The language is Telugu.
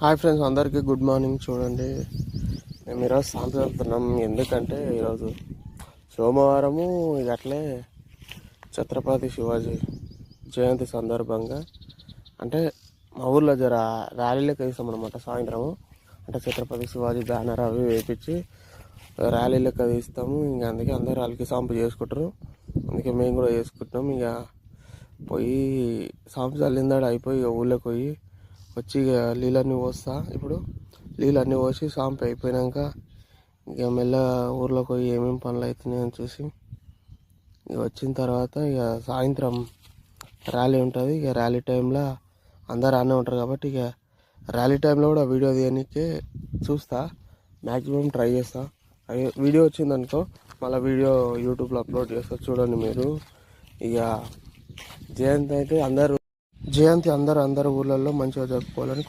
హాయ్ ఫ్రెండ్స్, అందరికీ గుడ్ మార్నింగ్. చూడండి, మేము ఈరోజు సాంతి వెళ్తున్నాం. ఎందుకంటే ఈరోజు సోమవారము, ఇక అట్లే ఛత్రపతి శివాజీ జయంతి సందర్భంగా అంటే మా ఊర్లో జర ర్యాలీలోకి వేస్తాం అనమాట. సాయంత్రము అంటే ఛత్రపతి శివాజీ బ్యానర్ అవి వేపించి ర్యాలీ లెక్క తీస్తాము. ఇంక అందుకే అందరూ అలికి సాంపు చేసుకుంటారు. అందుకే మేము కూడా చేసుకుంటున్నాం. ఇక పోయి సాంపు చల్లిందాడు అయిపోయి ఇక ఊళ్ళోకి పోయి వచ్చి ఇక నీళ్ళన్నీ పోస్తా. ఇప్పుడు నీళ్ళన్నీ పోసి సాంపు అయిపోయాక ఇక మెల్ల ఊర్లోకి పోయి ఏమేమి పనులు అవుతున్నాయి అని చూసి ఇక వచ్చిన తర్వాత ఇక సాయంత్రం ర్యాలీ ఉంటుంది. ఇక ర్యాలీ టైంలో అందరు ఆనే ఉంటారు కాబట్టి ఇక ర్యాలీ టైంలో కూడా వీడియో తీయడానికే చూస్తా, మ్యాక్సిమం ట్రై చేస్తా. వీడియో వచ్చిందనుకో మళ్ళీ వీడియో యూట్యూబ్లో అప్లోడ్ చేస్తా, చూడండి మీరు. ఇక జయంతి అయితే అందరూ ఊళ్ళల్లో మంచిగా జరుపుకోవాలని కోరుకుంటున్నాను.